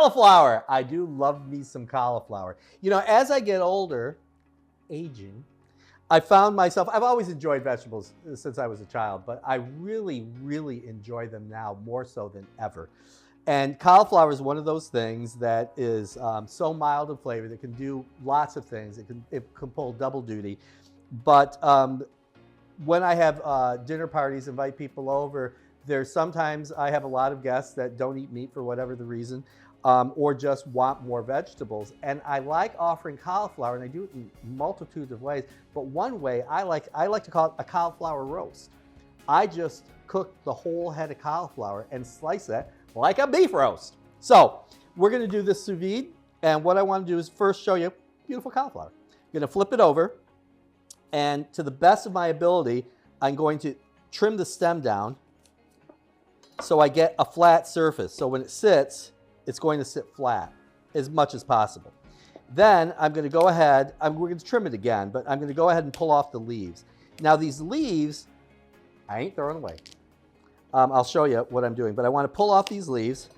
Cauliflower. I do love me some cauliflower. You know, as I get older, aging, I found myself, I've always enjoyed vegetables since I was a child, but I really, really enjoy them now more so than ever. And cauliflower is one of those things that is so mild in flavor that can do lots of things. It can pull double duty. But when I have dinner parties, invite people over, there's sometimes I have a lot of guests that don't eat meat for whatever the reason, or just want more vegetables. And I like offering cauliflower, and I do it in multitudes of ways. But one way I like to call it a cauliflower roast. I just cook the whole head of cauliflower and slice it like a beef roast. So we're gonna do this sous vide, and what I wanna do is first show you beautiful cauliflower. I'm gonna flip it over, and to the best of my ability, I'm going to trim the stem down so I get a flat surface. So when it sits, it's going to sit flat as much as possible. Then I'm gonna go ahead, we're gonna trim it again, but I'm gonna go ahead and pull off the leaves. Now these leaves, I ain't throwing away. I'll show you what I'm doing, but I want to pull off these leaves,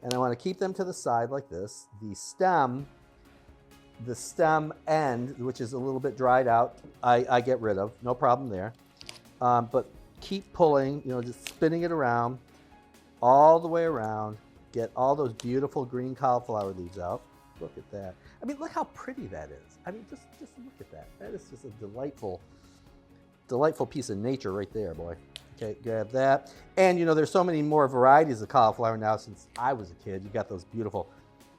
and I want to keep them to the side like this. The stem end, which is a little bit dried out, I get rid of, no problem there. But keep pulling, you know, just spinning it around, all the way around, get all those beautiful green cauliflower leaves out. Look at that. I mean, look how pretty that is. I mean, just look at that. That is just a delightful piece of nature right there, boy. Okay, grab that. And you know, there's so many more varieties of cauliflower now since I was a kid. You've got those beautiful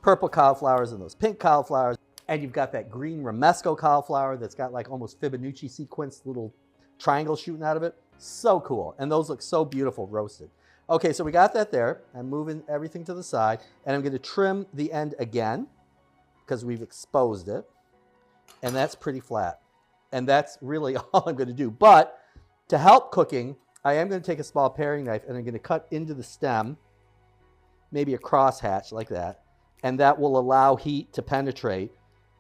purple cauliflowers and those pink cauliflowers. And you've got that green romesco cauliflower that's got like almost Fibonacci sequence little triangles shooting out of it. So cool. And those look so beautiful roasted. Okay, so we got that there. I'm moving everything to the side, and I'm going to trim the end again because we've exposed it. And that's pretty flat. And that's really all I'm going to do. But to help cooking, I am going to take a small paring knife, and I'm going to cut into the stem, maybe a crosshatch like that, and that will allow heat to penetrate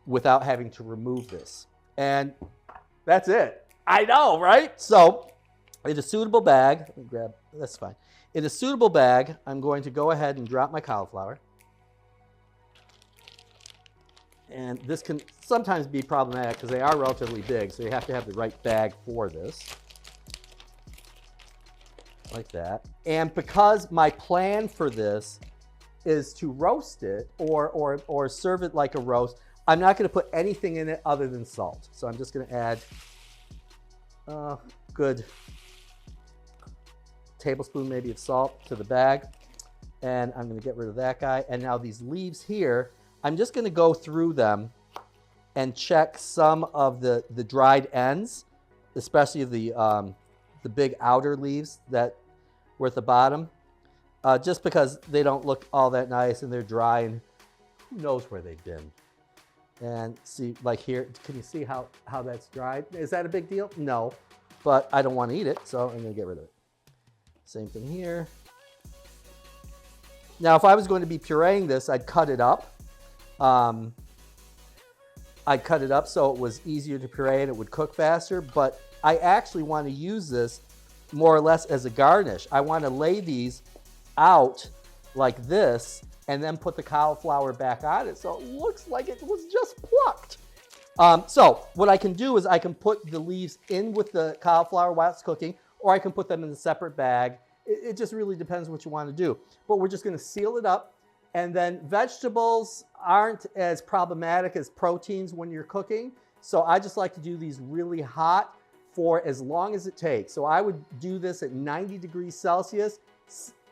without having to remove this. And that's it. I know, right? So in a suitable bag, let me grab, that's fine. In a suitable bag, I'm going to go ahead and drop my cauliflower. And this can sometimes be problematic because they are relatively big, so you have to have the right bag for this. Like that. And because my plan for this is to roast it or serve it like a roast, I'm not going to put anything in it other than salt. So I'm just going to add a good tablespoon maybe of salt to the bag. And I'm going to get rid of that guy. And now these leaves here, I'm just going to go through them and check some of the dried ends, especially the big outer leaves that were at the bottom, just because they don't look all that nice and they're dry and who knows where they've been. And see, like here, can you see how that's dried? Is that a big deal? No, but I don't want to eat it, so I'm going to get rid of it. Same thing here. Now, if I was going to be pureeing this, I'd cut it up. I'd cut it up so it was easier to puree and it would cook faster, but I actually want to use this more or less as a garnish. I want to lay these out like this and then put the cauliflower back on it so it looks like it was just plucked. So what I can do is I can put the leaves in with the cauliflower while it's cooking, or I can put them in a separate bag. It just really depends what you want to do. But we're just going to seal it up. And then vegetables aren't as problematic as proteins when you're cooking. So I just like to do these really hot for as long as it takes. So I would do this at 90 degrees Celsius,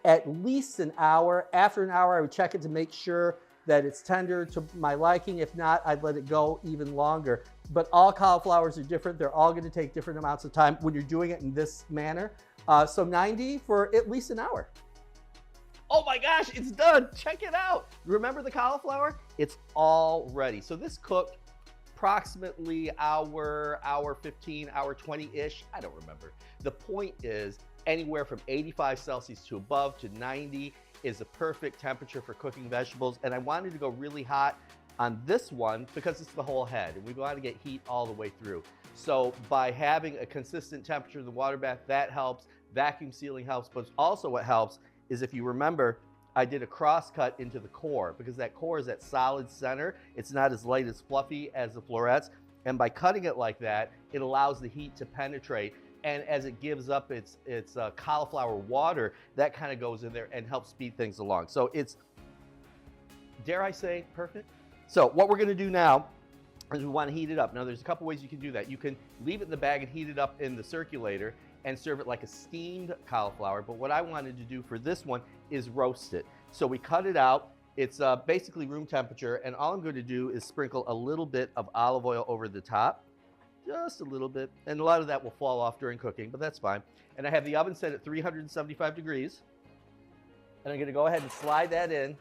at least an hour. After an hour, I would check it to make sure that it's tender to my liking. If not, I'd let it go even longer. But all cauliflowers are different. They're all going to take different amounts of time when you're doing it in this manner. So 90 for at least an hour. Oh my gosh, it's done. Check it out. Remember the cauliflower? It's all ready. So this cooked approximately hour 15, hour 20-ish. I don't remember. The point is anywhere from 85 Celsius to above to 90 is a perfect temperature for cooking vegetables. And I wanted to go really hot on this one because it's the whole head and we want to get heat all the way through. So by having a consistent temperature in the water bath, that helps. Vacuum sealing helps, but also what helps is if you remember, I did a cross cut into the core because that core is that solid center. It's not as light as fluffy as the florets. And by cutting it like that, it allows the heat to penetrate. And as it gives up its cauliflower water, that kind of goes in there and helps speed things along. So it's, dare I say, perfect. So what we're gonna do now is we wanna heat it up. Now there's a couple ways you can do that. You can leave it in the bag and heat it up in the circulator and serve it like a steamed cauliflower. But what I wanted to do for this one is roast it. So we cut it out. It's basically room temperature, and all I'm going to do is sprinkle a little bit of olive oil over the top, just a little bit, and a lot of that will fall off during cooking, but that's fine. And I have the oven set at 375 degrees, and I'm going to go ahead and slide that in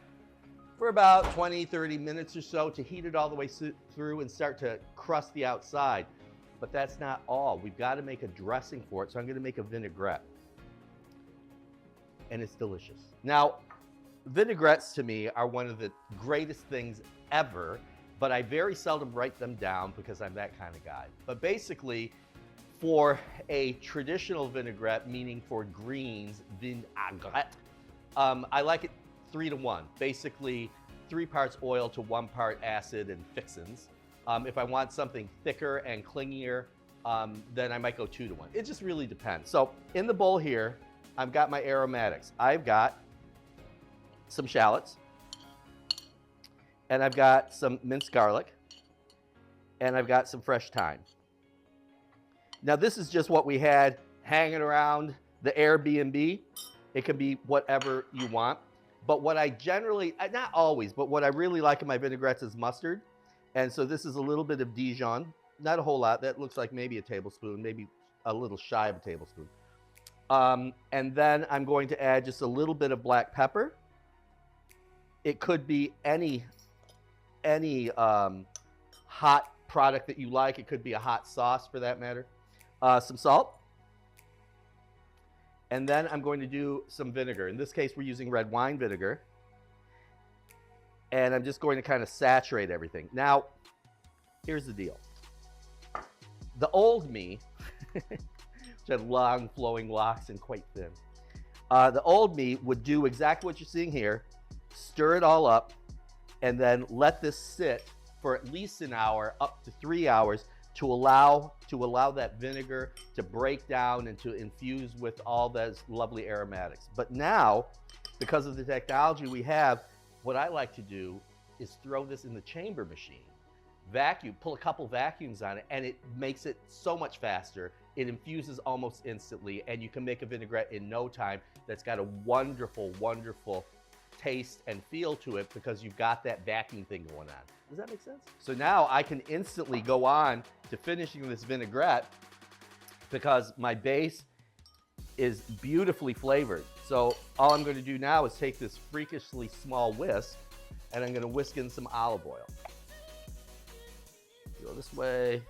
for about 20-30 minutes or so to heat it all the way through and start to crust the outside. But that's not all. We've got to make a dressing for it, so I'm going to make a vinaigrette, and it's delicious. Now, vinaigrettes to me are one of the greatest things ever, but I very seldom write them down because I'm that kind of guy. But basically, for a traditional vinaigrette, meaning for greens, vinaigrette, I like it 3-to-1. Basically, 3 parts oil to 1 part acid and fixins. If I want something thicker and clingier, then I might go 2-to-1. It just really depends. So in the bowl here, I've got my aromatics. I've got some shallots, and I've got some minced garlic, and I've got some fresh thyme. Now this is just what we had hanging around the Airbnb. It can be whatever you want, but what I generally, not always, but what I really like in my vinaigrettes is mustard. And so this is a little bit of Dijon, not a whole lot. That looks like maybe a tablespoon, maybe a little shy of a tablespoon. And then I'm going to add just a little bit of black pepper. It could be any hot product that you like. It could be a hot sauce for that matter. Some salt. And then I'm going to do some vinegar. In this case, we're using red wine vinegar. And I'm just going to kind of saturate everything. Now, here's the deal. The old me, which had long flowing locks and quite thin, the old me would do exactly what you're seeing here. Stir it all up, and then let this sit for at least an hour, up to 3 hours, to allow that vinegar to break down and to infuse with all those lovely aromatics. But now, because of the technology we have, what I like to do is throw this in the chamber machine, vacuum, pull a couple vacuums on it, and it makes it so much faster. It infuses almost instantly, and you can make a vinaigrette in no time that's got a wonderful, wonderful taste and feel to it because you've got that vacuum thing going on. Does that make sense? So now I can instantly go on to finishing this vinaigrette because my base is beautifully flavored. So all I'm going to do now is take this freakishly small whisk, and I'm going to whisk in some olive oil. Go this way.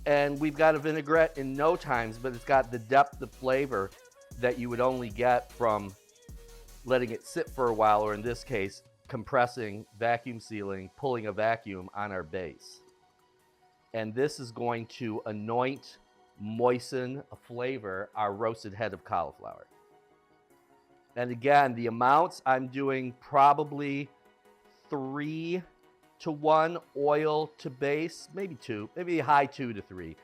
And we've got a vinaigrette in no times, but it's got the depth of flavor that you would only get from letting it sit for a while, or in this case, compressing, vacuum sealing, pulling a vacuum on our base. And this is going to anoint, moisten, flavor our roasted head of cauliflower. And again, the amounts I'm doing probably 3-to-1 oil to base, maybe 2, maybe a high 2 to 3.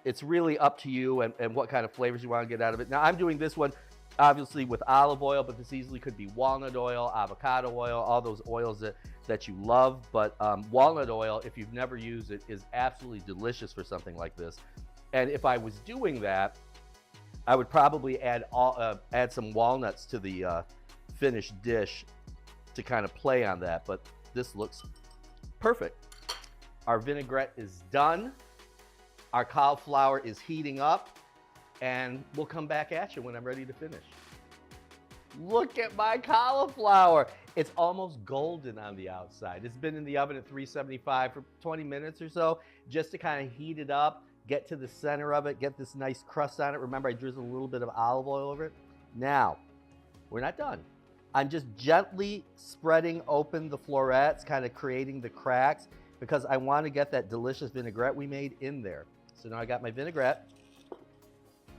It's really up to you and what kind of flavors you want to get out of it. Now I'm doing this one obviously with olive oil, but this easily could be walnut oil, avocado oil, all those oils that you love. But walnut oil, if you've never used it, is absolutely delicious for something like this. And if I was doing that, I would probably add some walnuts to the finished dish to kind of play on that, but this looks perfect. Our vinaigrette is done. Our cauliflower is heating up, and we'll come back at you when I'm ready to finish. Look at my cauliflower. It's almost golden on the outside. It's been in the oven at 375 for 20 minutes or so, just to kind of heat it up, get to the center of it, get this nice crust on it. Remember, I drizzled a little bit of olive oil over it. Now, we're not done. I'm just gently spreading open the florets, kind of creating the cracks, because I want to get that delicious vinaigrette we made in there. So now I got my vinaigrette,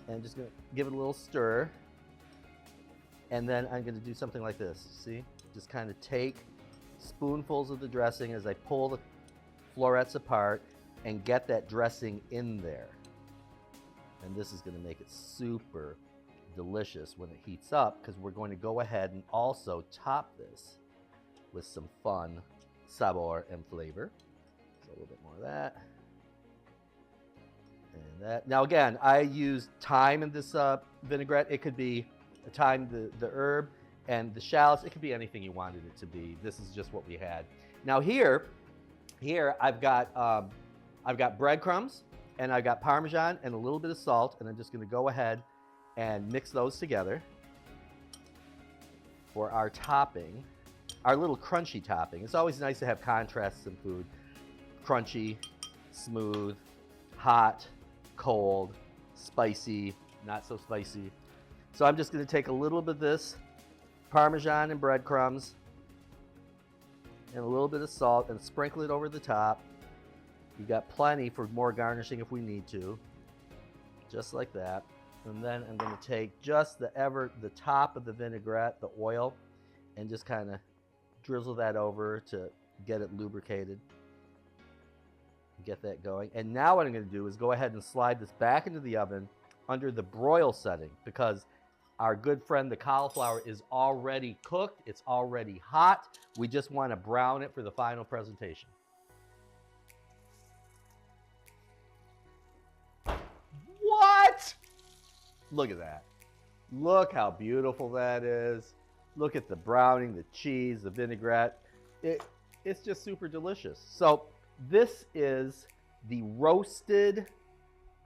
And just gonna give it a little stir. And then I'm gonna do something like this, see? Just kind of take spoonfuls of the dressing as I pull the florets apart and get that dressing in there. And this is gonna make it super delicious when it heats up, because we're going to go ahead and also top this with some fun sabor and flavor. So a little bit more of that. And that. Now again, I use thyme in this vinaigrette. It could be thyme, the herb, and the shallots. It could be anything you wanted it to be. This is just what we had. Now here I've got breadcrumbs, and I've got Parmesan and a little bit of salt, and I'm just gonna go ahead and mix those together for our topping, our little crunchy topping. It's always nice to have contrasts in food. Crunchy, smooth, hot, cold, spicy, not so spicy. So I'm just gonna take a little bit of this Parmesan and breadcrumbs and a little bit of salt and sprinkle it over the top. You got plenty for more garnishing if we need to, just like that. And then I'm going to take just the top of the vinaigrette, the oil, and just kind of drizzle that over to get it lubricated. Get that going. And now what I'm going to do is go ahead and slide this back into the oven under the broil setting, because our good friend the cauliflower is already cooked. It's already hot. We just want to brown it for the final presentation. What? Look at that. Look how beautiful that is. Look at the browning, the cheese, the vinaigrette. It's just super delicious. So this is the roasted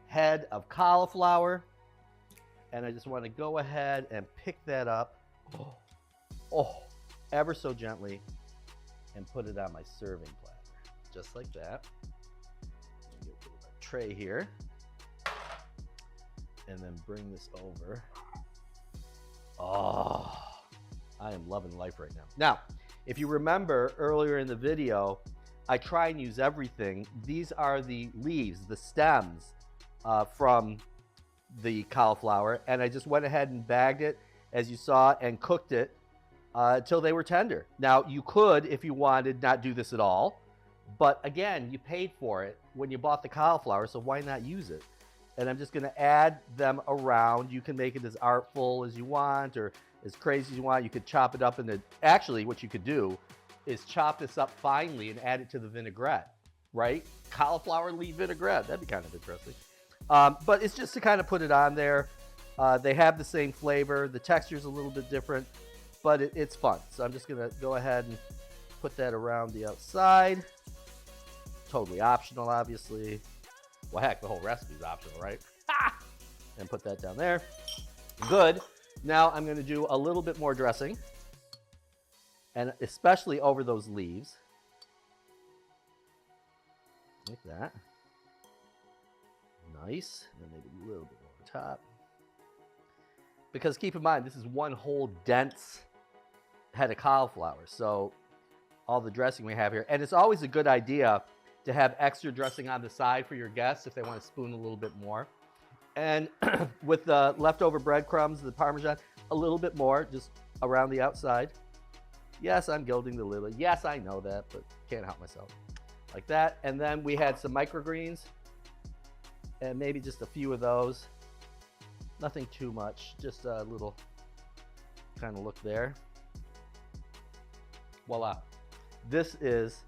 head of cauliflower. And I just want to go ahead and pick that up. Oh, ever so gently, and put it on my serving platter. Just like that. Get rid of our tray here. And then bring this over. Oh, I am loving life right now. Now, if you remember earlier in the video, I try and use everything. These are the leaves, the stems from the cauliflower, and I just went ahead and bagged it, as you saw, and cooked it until they were tender. Now, you could, if you wanted, not do this at all, but again, you paid for it when you bought the cauliflower, so why not use it? And I'm just gonna add them around. You can make it as artful as you want or as crazy as you want. You could chop it up into, actually what you could do is chop this up finely and add it to the vinaigrette, right? Cauliflower leaf vinaigrette, that'd be kind of interesting. But it's just to kind of put it on there. They have the same flavor. The texture's a little bit different, but it's fun. So I'm just gonna go ahead and put that around the outside. Totally optional, obviously. Well, heck, the whole recipe's optional, right? And put that down there. Good. Now I'm gonna do a little bit more dressing, and especially over those leaves. Like that. Nice. And then maybe a little bit more on top. Because keep in mind, this is one whole dense head of cauliflower. So all the dressing we have here. And it's always a good idea to have extra dressing on the side for your guests if they want to spoon a little bit more. And with the leftover breadcrumbs, the Parmesan, a little bit more just around the outside. Yes, I'm gilding the lily. Yes, I know that, but can't help myself. Like that. And then we had some microgreens and maybe just a few of those. Nothing too much, just a little kind of look there. Voila. This is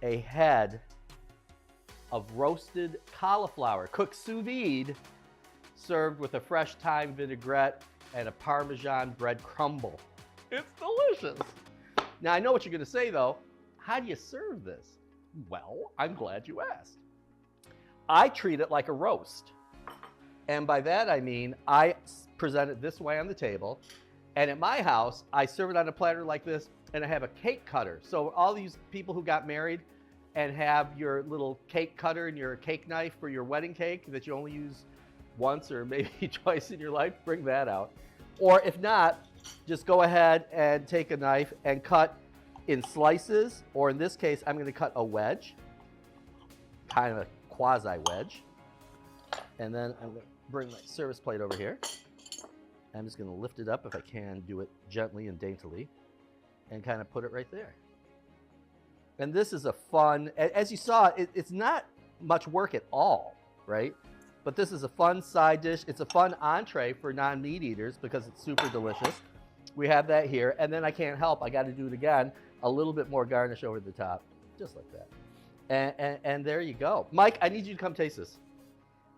a head of roasted cauliflower, cooked sous vide, served with a fresh thyme vinaigrette and a Parmesan bread crumble. It's delicious. Now, I know what you're gonna say though. How do you serve this? Well, I'm glad you asked. I treat it like a roast. And by that I mean, I present it this way on the table, and at my house, I serve it on a platter like this, and I have a cake cutter. So all these people who got married and have your little cake cutter and your cake knife for your wedding cake that you only use once or maybe twice in your life, bring that out. Or if not, just go ahead and take a knife and cut in slices, or in this case, I'm gonna cut a wedge, kind of a quasi wedge. And then I'm gonna bring my service plate over here. I'm just gonna lift it up if I can, do it gently and daintily, and kind of put it right there. And this is a fun, as you saw, it's not much work at all, right? But this is a fun side dish. It's a fun entree for non-meat eaters because it's super delicious. We have that here, and then I can't help, I gotta do it again, a little bit more garnish over the top, just like that. And there you go. Mike, I need you to come taste this.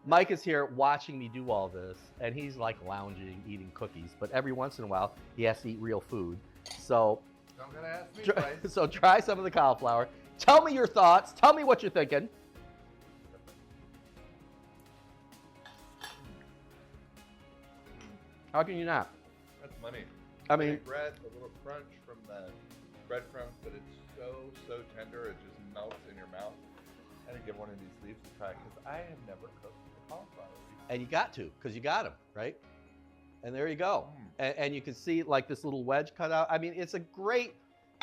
Mike is here watching me do all this, and he's like lounging, eating cookies, but every once in a while, he has to eat real food. So, Don't gotta ask me twice. so try some of the cauliflower. Tell me your thoughts. Tell me what you're thinking. How can you not? That's money. I mean, Bread, a little crunch from the breadcrumbs, but it's so tender, it just melts in your mouth. I didn't give one of these leaves a try because I have never cooked a cauliflower leaf. and you got to, because you got them, right? And there you go. And you can see like this little wedge cut out. I mean, it's a great,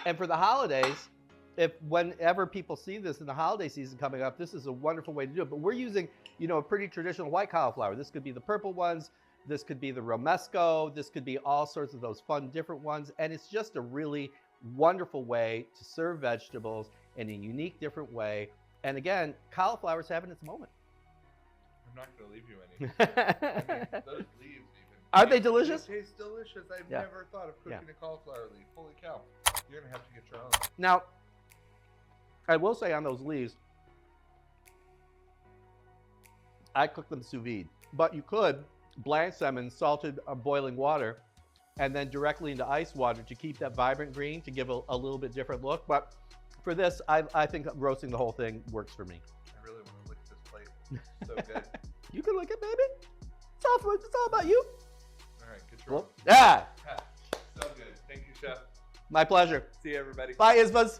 and for the holidays, if whenever people see this in the holiday season coming up, this is a wonderful way to do it. But we're using, you know, a pretty traditional white cauliflower. This could be the purple ones. This could be the romesco. This could be all sorts of those fun different ones. And it's just a really wonderful way to serve vegetables in a unique, different way. And again, cauliflower's having its moment. I'm not going to leave you any. I mean, those leaves even. Are they delicious? They taste delicious. I've Yeah. never thought of cooking a cauliflower leaf. Holy cow. You're going to have to get your own. Now, I will say on those leaves, I cook them sous vide, but you could blanch them in salted boiling water and then directly into ice water to keep that vibrant green to give a little bit different look. But for this, I think roasting the whole thing works for me. I really want to lick this plate. So good. You can lick it, baby. It's all about you. All right, get your own. Yeah, So good. Thank you, Chef. my pleasure. See you, everybody. Bye, Ismas.